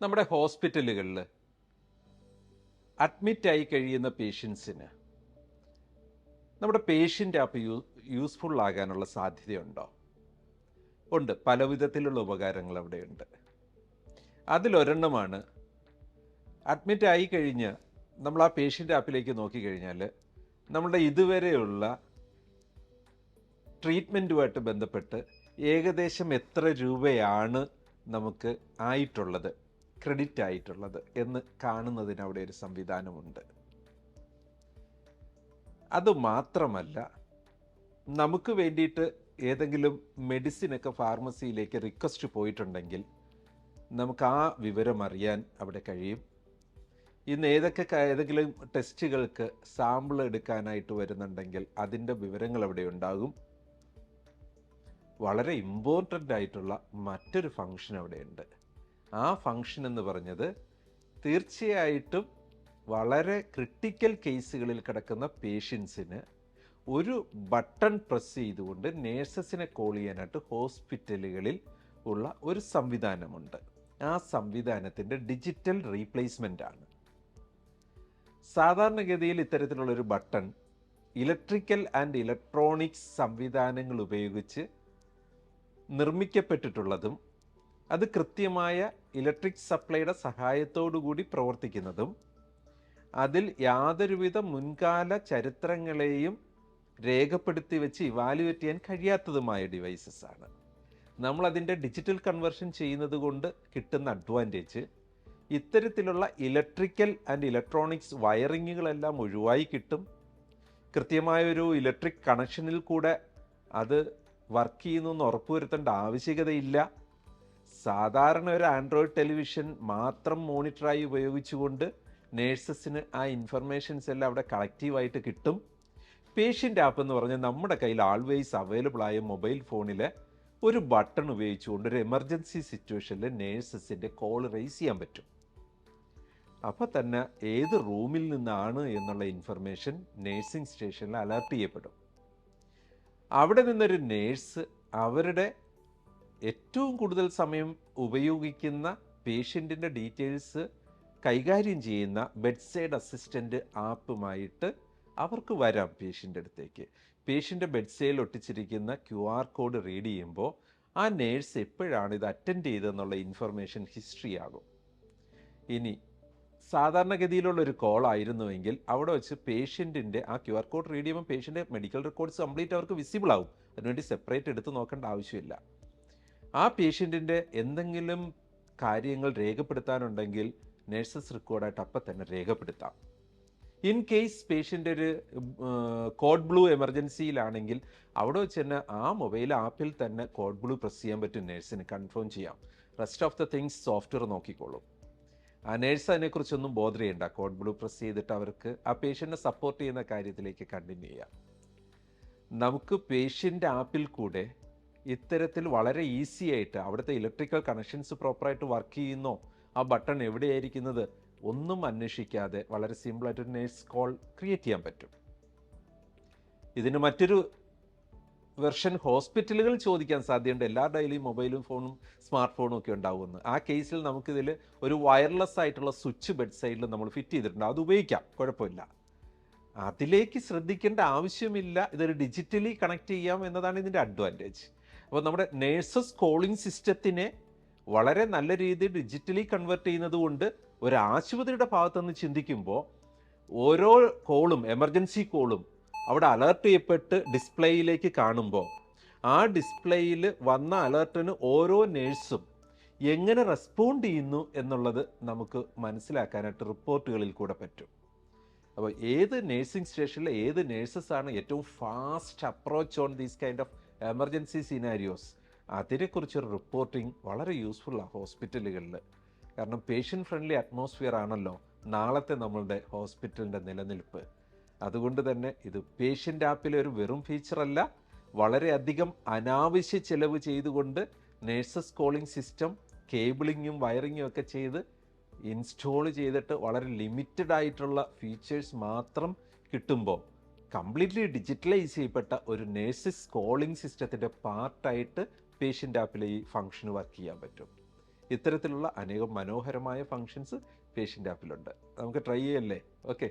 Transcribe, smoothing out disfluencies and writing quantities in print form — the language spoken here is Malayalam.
നമ്മുടെ ഹോസ്പിറ്റലുകളിൽ അഡ്മിറ്റായി കഴിയുന്ന പേഷ്യൻസിന് നമ്മുടെ പേഷ്യൻ്റ് ആപ്പ് യൂസ്ഫുൾ ആകാനുള്ള സാധ്യതയുണ്ടോ? ഉണ്ട്, പല വിധത്തിലുള്ള ഉപകാരങ്ങൾ അവിടെയുണ്ട്. അതിലൊരെണ്ണമാണ് അഡ്മിറ്റായി കഴിഞ്ഞ് നമ്മൾ ആ പേഷ്യൻ്റ് ആപ്പിലേക്ക് നോക്കിക്കഴിഞ്ഞാൽ നമ്മുടെ ഇതുവരെയുള്ള ട്രീറ്റ്മെൻറ്റുമായിട്ട് ബന്ധപ്പെട്ട് ഏകദേശം എത്ര രൂപയാണ് നമുക്ക് ആയിട്ടുള്ളത്, ക്രെഡിറ്റ് ആയിട്ടുള്ളത് എന്ന് കാണുന്നതിന് അവിടെ ഒരു സംവിധാനമുണ്ട്. അതുമാത്രമല്ല, നമുക്ക് വേണ്ടിയിട്ട് ഏതെങ്കിലും മെഡിസിനൊക്കെ ഫാർമസിയിലേക്ക് റിക്വസ്റ്റ് പോയിട്ടുണ്ടെങ്കിൽ നമുക്ക് ആ വിവരം അറിയാൻ അവിടെ കഴിയും. ഇന്ന് ഏതെങ്കിലും ടെസ്റ്റുകൾക്ക് സാമ്പിൾ എടുക്കാനായിട്ട് വരുന്നുണ്ടെങ്കിൽ അതിൻ്റെ വിവരങ്ങൾ അവിടെ ഉണ്ടാകും. വളരെ ഇമ്പോർട്ടൻ്റ് ആയിട്ടുള്ള മറ്റൊരു ഫങ്ഷൻ അവിടെയുണ്ട്. ആ ഫങ്ഷൻ എന്ന് പറഞ്ഞത് തീർച്ചയായിട്ടും വളരെ ക്രിട്ടിക്കൽ കേസുകളിൽ കിടക്കുന്ന പേഷ്യൻസിന് ഒരു ബട്ടൺ പ്രസ് ചെയ്തുകൊണ്ട് നേഴ്സസിനെ കോൾ ചെയ്യാനായിട്ട് ഹോസ്പിറ്റലുകളിൽ ഉള്ള ഒരു സംവിധാനമുണ്ട്. ആ സംവിധാനത്തിൻ്റെ ഡിജിറ്റൽ റീപ്ലേസ്മെൻ്റ് ആണ്. സാധാരണഗതിയിൽ ഇത്തരത്തിലുള്ളൊരു ബട്ടൺ ഇലക്ട്രിക്കൽ ആൻഡ് ഇലക്ട്രോണിക്സ് സംവിധാനങ്ങൾ ഉപയോഗിച്ച് നിർമ്മിക്കപ്പെട്ടിട്ടുള്ളതും അത് കൃത്യമായ ഇലക്ട്രിക് സപ്ലൈയുടെ സഹായത്തോടു കൂടി പ്രവർത്തിക്കുന്നതും അതിൽ യാതൊരുവിധ മുൻകാല ചരിത്രങ്ങളെയും രേഖപ്പെടുത്തി വെച്ച് ഇവാലുവേറ്റ് ചെയ്യാൻ കഴിയാത്തതുമായ ഡിവൈസസ് ആണ്. നമ്മളതിൻ്റെ ഡിജിറ്റൽ കൺവേർഷൻ ചെയ്യുന്നത് കൊണ്ട് കിട്ടുന്ന അഡ്വാൻറ്റേജ് ഇത്തരത്തിലുള്ള ഇലക്ട്രിക്കൽ ആൻഡ് ഇലക്ട്രോണിക്സ് വയറിങ്ങുകളെല്ലാം ഒഴിവായി കിട്ടും. കൃത്യമായൊരു ഇലക്ട്രിക് കണക്ഷനിൽ കൂടെ അത് വർക്ക് ചെയ്യുന്നു ഉറപ്പുവരുത്തേണ്ട ആവശ്യകതയില്ല. സാധാരണ ഒരു ആൻഡ്രോയിഡ് ടെലിവിഷൻ മാത്രം മോണിറ്ററായി ഉപയോഗിച്ചുകൊണ്ട് നേഴ്സസിന് ആ ഇൻഫർമേഷൻസ് എല്ലാം അവിടെ കളക്റ്റീവായിട്ട് കിട്ടും. പേഷ്യൻ്റ് ആപ്പ് എന്ന് പറഞ്ഞാൽ നമ്മുടെ കയ്യിൽ ആൾവേസ് അവൈലബിൾ ആയ മൊബൈൽ ഫോണിലെ ഒരു ബട്ടൺ ഉപയോഗിച്ചുകൊണ്ട് ഒരു എമർജൻസി സിറ്റുവേഷനിൽ നേഴ്സസിൻ്റെ കോൾ റേസ് ചെയ്യാൻ പറ്റും. അപ്പോൾ തന്നെ ഏത് റൂമിൽ നിന്നാണ് എന്നുള്ള ഇൻഫർമേഷൻ നേഴ്സിംഗ് സ്റ്റേഷനിൽ അലർട്ട് ചെയ്യപ്പെടും. അവിടെ നിന്നൊരു നേഴ്സ് അവരുടെ ഏറ്റവും കൂടുതൽ സമയം ഉപയോഗിക്കുന്ന പേഷ്യൻറ്റിൻ്റെ ഡീറ്റെയിൽസ് കൈകാര്യം ചെയ്യുന്ന ബെഡ് സൈഡ് അസിസ്റ്റൻ്റ് ആപ്പുമായിട്ട് അവർക്ക് വരാം പേഷ്യൻ്റെ അടുത്തേക്ക്. പേഷ്യൻ്റെ ബെഡ് സൈഡിൽ ഒട്ടിച്ചിരിക്കുന്ന QR കോഡ് റീഡ് ചെയ്യുമ്പോൾ ആ നേഴ്സ് എപ്പോഴാണ് ഇത് അറ്റൻഡ് ചെയ്തതെന്നുള്ള ഇൻഫർമേഷൻ ഹിസ്റ്ററി ആകും. ഇനി സാധാരണഗതിയിലുള്ളൊരു കോൾ ആയിരുന്നുവെങ്കിൽ അവിടെ വെച്ച് പേഷ്യൻറ്റിൻ്റെ ആ QR കോഡ് റീഡ് ചെയ്യുമ്പോൾ പേഷ്യൻ്റെ മെഡിക്കൽ റെക്കോർഡ്സ് കംപ്ലീറ്റ് അവർക്ക് വിസിബിൾ ആവും. അതിനുവേണ്ടി സെപ്പറേറ്റ് എടുത്ത് നോക്കേണ്ട ആവശ്യമില്ല. ആ പേഷ്യൻറ്റിൻ്റെ എന്തെങ്കിലും കാര്യങ്ങൾ രേഖപ്പെടുത്താനുണ്ടെങ്കിൽ നേഴ്സസ് റെക്കോർഡായിട്ട് അപ്പം തന്നെ രേഖപ്പെടുത്താം. ഇൻ കേസ് പേഷ്യൻ്റ് ഒരു കോഡ് ബ്ലൂ എമർജൻസിയിലാണെങ്കിൽ അവിടെ വെച്ച് തന്നെ ആ മൊബൈൽ ആപ്പിൽ തന്നെ കോഡ് ബ്ലൂ പ്രസ് ചെയ്യാൻ പറ്റും, നേഴ്സിന് കൺഫേം ചെയ്യാം. Rest of the things software നോക്കിക്കോളും. ആ നേഴ്സ് അതിനെക്കുറിച്ചൊന്നും ബോധർ ചെയ്യണ്ട. കോഡ് ബ്ലൂ പ്രസ് ചെയ്തിട്ട് അവർക്ക് ആ പേഷ്യൻറ്റിനെ സപ്പോർട്ട് ചെയ്യുന്ന കാര്യത്തിലേക്ക് കണ്ടിന്യൂ ചെയ്യാം. നമുക്ക് പേഷ്യൻ്റ് ആപ്പിൽ കൂടെ ഇത്തരത്തിൽ വളരെ ഈസി ആയിട്ട് അവിടുത്തെ ഇലക്ട്രിക്കൽ കണക്ഷൻസ് പ്രോപ്പറായിട്ട് വർക്ക് ചെയ്യുന്നോ, ആ ബട്ടൺ എവിടെയായിരിക്കുന്നത് ഒന്നും അന്വേഷിക്കാതെ വളരെ സിമ്പിളായിട്ടൊരു നേഴ്സ് കോൾ ക്രിയേറ്റ് ചെയ്യാൻ പറ്റും. ഇതിന് മറ്റൊരു വെർഷൻ ഹോസ്പിറ്റലുകൾ ചോദിക്കാൻ സാധ്യതയുണ്ട്. എല്ലാ ഡെയിലിയും മൊബൈലും ഫോണും സ്മാർട്ട് ഫോണും ഒക്കെ ഉണ്ടാകുമെന്ന്. ആ കേസിൽ നമുക്കിതിൽ ഒരു വയർലെസ് ആയിട്ടുള്ള സ്വിച്ച് ബെഡ് സൈഡിൽ നമ്മൾ ഫിറ്റ് ചെയ്തിട്ടുണ്ട്. അത് ഉപയോഗിക്കാം, കുഴപ്പമില്ല. അതിലേക്ക് ശ്രദ്ധിക്കേണ്ട ആവശ്യമില്ല. ഇതൊരു ഡിജിറ്റലി കണക്ട് ചെയ്യാം എന്നതാണ് ഇതിൻ്റെ അഡ്വാൻറ്റേജ്. അപ്പോൾ നമ്മുടെ നേഴ്സസ് കോളിംഗ് സിസ്റ്റത്തിനെ വളരെ നല്ല രീതിയിൽ ഡിജിറ്റലി കൺവേർട്ട് ചെയ്യുന്നത് കൊണ്ട് ഒരു ആശുപത്രിയുടെ ഭാഗത്തുനിന്ന് ചിന്തിക്കുമ്പോൾ ഓരോ കോളും എമർജൻസി കോളും അവിടെ അലർട്ട് ചെയ്യപ്പെട്ട് ഡിസ്പ്ലേയിലേക്ക് കാണുമ്പോൾ ആ ഡിസ്പ്ലേയിൽ വന്ന അലർട്ടിന് ഓരോ നേഴ്സും എങ്ങനെ റെസ്പോണ്ട് ചെയ്യുന്നു എന്നുള്ളത് നമുക്ക് മനസ്സിലാക്കാനായിട്ട് റിപ്പോർട്ടുകളിൽ കൂടെ പറ്റും. അപ്പോൾ ഏത് നേഴ്സിംഗ് സ്റ്റേഷനിലെ ഏത് നേഴ്സസാണ് ഏറ്റവും fast approach on these kind of emergency scenarios, അതിനെക്കുറിച്ചൊരു റിപ്പോർട്ടിംഗ് വളരെ യൂസ്ഫുള്ളാണ് ഹോസ്പിറ്റലുകളിൽ. കാരണം പേഷ്യൻ്റ് ഫ്രണ്ട്ലി അറ്റ്മോസ്ഫിയർ ആണല്ലോ നാളത്തെ നമ്മളുടെ ഹോസ്പിറ്റലിൻ്റെ നിലനിൽപ്പ്. അതുകൊണ്ട് തന്നെ ഇത് പേഷ്യൻ്റ് ആപ്പിലെ ഒരു വെറും ഫീച്ചറല്ല, വളരെയധികം അനാവശ്യ ചിലവ് ചെയ്തുകൊണ്ട് നേഴ്സസ് കോളിംഗ് സിസ്റ്റം കേബിളിങ്ങും വയറിങ്ങും ഒക്കെ ചെയ്ത് ഇൻസ്റ്റോൾ ചെയ്തിട്ട് വളരെ ലിമിറ്റഡ് ആയിട്ടുള്ള ഫീച്ചേഴ്സ് മാത്രം കിട്ടുമ്പോൾ കംപ്ലീറ്റ്ലി ഡിജിറ്റലൈസ് ചെയ്യപ്പെട്ട ഒരു നേഴ്സസ് കോളിംഗ് സിസ്റ്റത്തിൻ്റെ പാർട്ടായിട്ട് പേഷ്യൻ്റ് ആപ്പിൽ ഈ ഫംഗ്ഷൻ വർക്ക് ചെയ്യാൻ പറ്റും. ഇത്തരത്തിലുള്ള അനേകം മനോഹരമായ ഫങ്ഷൻസ് പേഷ്യൻ്റ് ആപ്പിലുണ്ട്. നമുക്ക് ട്രൈ ചെയ്യല്ലേ? ഓക്കെ.